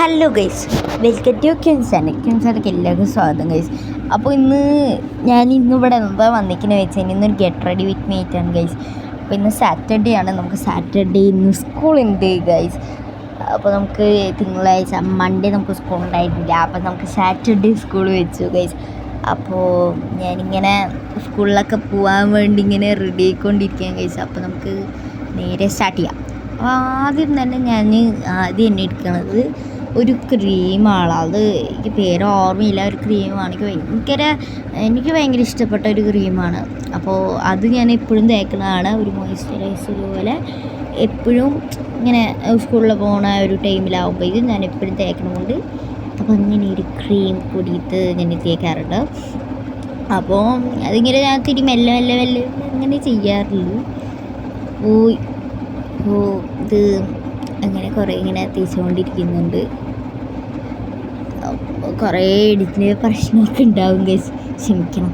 Hello guys, welcome to ക്യൂൻസാനക്ക് എല്ലാവർക്കും സ്വാഗതം guys. അപ്പോൾ ഇന്നിവിടെ എന്താ വന്നിരിക്കുന്നത് വെച്ചാൽ ഇന്നൊരു ഗെറ്റ് റെഡി വിത്ത് മീ ആയിട്ടാണ് ഗൈസ്. അപ്പോൾ ഇന്ന് സാറ്റർഡേ ആണ്, നമുക്ക് സാറ്റർഡേ ഇന്ന് സ്കൂളുണ്ട് ഗൈസ്. അപ്പോൾ നമുക്ക് തിങ്കളാഴ്ച മൺഡേ നമുക്ക് സ്കൂൾ ഉണ്ടായിട്ടില്ല, അപ്പോൾ നമുക്ക് സാറ്റർഡേ സ്കൂൾ വെച്ചു ഗൈസ്. അപ്പോൾ ഞാനിങ്ങനെ സ്കൂളിലൊക്കെ പോകാൻ വേണ്ടി ഇങ്ങനെ റെഡി ആയിക്കൊണ്ടിരിക്കുകയാണ് ഗൈസ്. അപ്പോൾ നമുക്ക് നേരെ സ്റ്റാർട്ട് ചെയ്യാം. ആദ്യം തന്നെ ആദ്യം എന്നെ എടുക്കുന്നത് ഒരു ക്രീമാണ്. അത് എനിക്ക് പേര് ഓർമ്മയില്ല. ഒരു ക്രീമാണ് എനിക്ക് ഭയങ്കര ഇഷ്ടപ്പെട്ട ഒരു ക്രീമാണ്. അപ്പോൾ അത് ഞാൻ എപ്പോഴും തേക്കുന്നതാണ്. ഒരു മോയ്സ്ചറൈസർ പോലെ എപ്പോഴും ഇങ്ങനെ സ്കൂളിൽ പോകുന്ന ഒരു ടൈമിലാവുമ്പോഴേക്കും ഞാൻ എപ്പോഴും തേക്കണമുണ്ട്. അപ്പോൾ അങ്ങനെ ഒരു ക്രീം കൂടിയിട്ട് ഞാൻ തേക്കാറുണ്ട്. അപ്പോൾ അതിങ്ങനെ ഞാൻ തിരി മെല്ലെ അങ്ങനെ ചെയ്യാറുള്ളൂ. ഇത് അങ്ങനെ കുറേ ഇങ്ങനെ തേച്ചുകൊണ്ടിരിക്കുന്നുണ്ട്. കുറേ എഡിറ്റിന് പ്രശ്നമൊക്കെ ഉണ്ടാവും ഗൈസ്, ക്ഷമിക്കണം.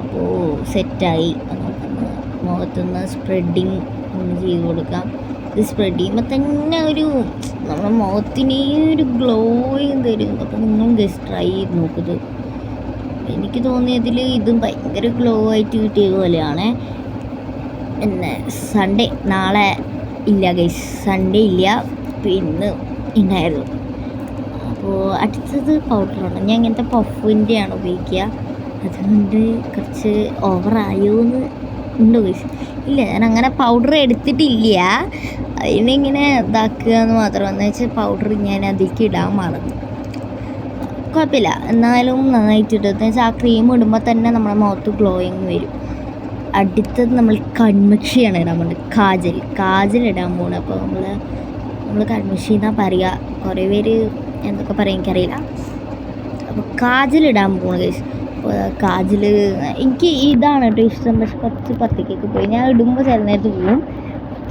അപ്പോൾ സെറ്റായി. നമുക്കൊന്ന് മുഖത്തുനിന്ന് സ്പ്രെഡിങ് ഒന്ന് ചെയ്ത് കൊടുക്കാം. ഇത് സ്പ്രെഡ് ചെയ്യുമ്പോൾ തന്നെ നമ്മുടെ മുഖത്തിന് ഒരു ഗ്ലോയും തരും. അപ്പോൾ നിങ്ങളും ഗൈസ് ട്രൈ ചെയ്ത് നോക്കുന്നത്. എനിക്ക് തോന്നിയതിൽ ഇതും ഭയങ്കര ഗ്ലോ ആയിട്ട് കിട്ടിയ പോലെയാണ്. പിന്നെ സൺഡേ നാളെ ഇല്ല ഗൈസ്, സൺഡേ ഇല്ല, പിന്നെ ഉണ്ടായിരുന്നു. അപ്പോൾ അടുത്തത് പൗഡറാണ്. ഞാൻ ഇങ്ങനത്തെ പഫിൻ്റെയാണ് ഉപയോഗിക്കുക. അതുകൊണ്ട് കുറച്ച് ഓവറായോ എന്ന് ഉണ്ട് ഗൈസ്. ഇല്ല, ഞാൻ അങ്ങനെ പൗഡർ എടുത്തിട്ടില്ല. അതിനിങ്ങനെ ഇതാക്കുക എന്ന് മാത്രം. എന്ന് വെച്ചാൽ പൗഡർ ഞാൻ അതിലേക്ക് ഇടാൻ മറന്നു. കുഴപ്പമില്ല, എന്നാലും നന്നായിട്ടിട്ട്. എന്ന് വെച്ചാൽ ആ ക്രീം ഇടുമ്പോൾ തന്നെ നമ്മുടെ മുഖത്ത് ഗ്ലോയിങ് വരും. അടുത്തത് നമ്മൾ കൺമഷിയാണ് ഇടാൻ പോകുന്നത്. കാജൽ ഇടാൻ പോകുന്നത്. അപ്പോൾ നമ്മൾ കൺമഷി എന്നാണ് പറയുക. കുറേ പേര് എന്തൊക്കെ പറയും എനിക്കറിയില്ല. അപ്പോൾ കാജലിടാൻ പോകുന്നത് ഗൈസ്. അപ്പോൾ കാജൽ എനിക്ക് ഇതാണ് കേട്ടോ ഇഷ്ടം. പക്ഷെ കുറച്ച് പത്തിക്കൊക്കെ പോയി ഞാൻ ഇടുമ്പോൾ ചില നേരത്ത് പോവും,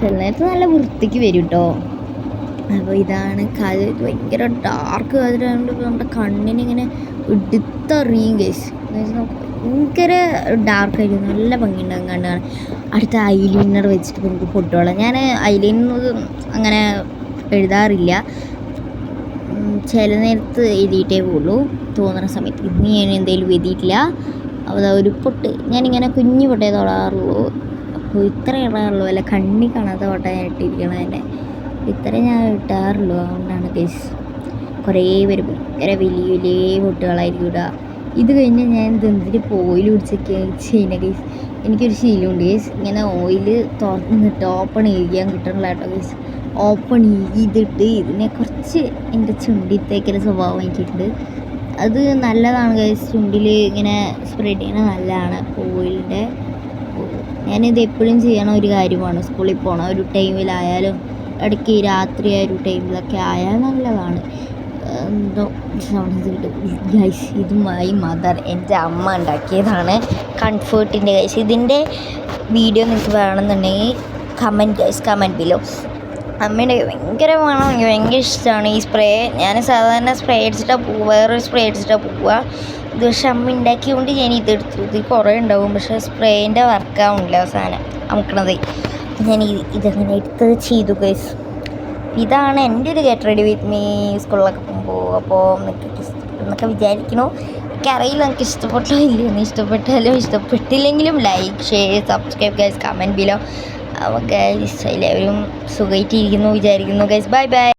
ചില നേരത്ത് നല്ല വൃത്തിക്ക് വരും കേട്ടോ. അപ്പോൾ ഇതാണ് കാജൽ. ഭയങ്കര ഡാർക്ക് കാജലായതുകൊണ്ട് നമ്മുടെ കണ്ണിനിങ്ങനെ എടുത്തറിയും ഗൈസ്. എന്ന് വെച്ചാൽ നമുക്ക് ഭയങ്കര ഡാർക്കായിരിക്കും, നല്ല ഭംഗിയുണ്ടാകും കണ്ണ് കാണാൻ. അടുത്ത ഐലൈനർ വെച്ചിട്ട് നമുക്ക് പൊട്ടുകൊള്ളാം. ഞാൻ ഐലൈനർ അങ്ങനെ എഴുതാറില്ല, ചില നേരത്ത് എഴുതിയിട്ടേ പോകുള്ളൂ തോന്നുന്ന സമയത്ത്. ഇന്ന് ഞാൻ എന്തെങ്കിലും എഴുതിയിട്ടില്ല. അപ്പോൾ ഒരു പൊട്ട് ഞാനിങ്ങനെ കുഞ്ഞു പൊട്ടേ തൊടാറുള്ളൂ. അപ്പോൾ ഇത്ര ഇടാറുള്ളൂ, അല്ല കണ്ണി കാണാത്ത പൊട്ട ഞാൻ ഇട്ടിരിക്കണം തന്നെ. ഇത്ര ഞാൻ ഇട്ടാറുള്ളൂ. അതുകൊണ്ടാണ് കേസ്. കുറേ പേര് ഭയങ്കര വലിയ വലിയ പൊട്ടുകളായിരിക്കും ഇടുക. ഇത് കഴിഞ്ഞ് ഞാൻ ഇതെന്തിന് ഓയിൽ പിടിച്ചൊക്കെ ചെയ്യുന്ന കേസ്. എനിക്കൊരു ശീലമുണ്ട് കേസ്, ഇങ്ങനെ ഓയിൽ തുറന്നിട്ട് ഓപ്പൺ ചെയ്യാൻ കിട്ടണില്ല കേട്ടോ കേസ്. ഓപ്പൺ ചെയ്തിട്ട് ഇതിനെ കുറച്ച് എൻ്റെ ചുണ്ടിത്തേക്കൊരു സ്വഭാവം എനിക്കുണ്ട്. അത് നല്ലതാണ് കേസ്, ചുണ്ടിൽ ഇങ്ങനെ സ്പ്രെഡ് ചെയ്യണത് നല്ലതാണ് ഓയിലിൻ്റെ. ഞാനിത് എപ്പോഴും ചെയ്യണ ഒരു കാര്യമാണ്. സ്കൂളിൽ പോകണ ഒരു ടൈമിലായാലും ഇടയ്ക്ക് രാത്രി ആ ഒരു ടൈമിലൊക്കെ ആയാൽ നല്ലതാണ്. എന്തോ സൗണ്ട് കിട്ടും ഗൈസ്. ഇത് മൈ മദർ, എൻ്റെ അമ്മ ഉണ്ടാക്കിയതാണ് കംഫേർട്ടിൻ്റെ ഗൈസ്. ഇതിൻ്റെ വീഡിയോ നിങ്ങൾക്ക് വേണമെന്നുണ്ടെങ്കിൽ കമൻറ്റ് ബിലോ. അമ്മയുടെ ഭയങ്കര വേണം, എനിക്ക് ഭയങ്കര ഇഷ്ടമാണ് ഈ സ്പ്രേ. ഞാൻ സാധാരണ സ്പ്രേ അടിച്ചിട്ടാണ് പോവുക, വേറൊരു സ്പ്രേ അടിച്ചിട്ടാണ് പോവുക. ഇത് പക്ഷെ അമ്മ ഉണ്ടാക്കിയതുകൊണ്ട് ഞാൻ ഇതെടുത്തു. ഇത് കുറേ ഉണ്ടാവും, പക്ഷേ സ്പ്രേൻ്റെ വർക്കാവുന്നില്ല അവസാനം അമുക്കണത്. അപ്പം ഞാൻ ഇതങ്ങനെ എടുത്തത് ചെയ്തു ഗൈസ്. ഇതാണ് എൻ്റെ ഒരു ഗെറ്റ് റെഡി വിത്ത് മീ സ്കൂളിലൊക്കെ പോകുമ്പോൾ. അപ്പോൾ എന്നൊക്കെ വിചാരിക്കണോ എനിക്കറിയില്ല, എനിക്ക് ഇഷ്ടപ്പെട്ടോ ഇല്ലയെന്ന്. ഇഷ്ടപ്പെട്ടാലും ഇഷ്ടപ്പെട്ടില്ലെങ്കിലും like, share, subscribe guys, comment below. അപ്പോൾ ഗൈസ് എല്ലാവരും സുഖമായിട്ടിരിക്കുന്നു വിചാരിക്കുന്നു ഗൈസ്. Bye bye.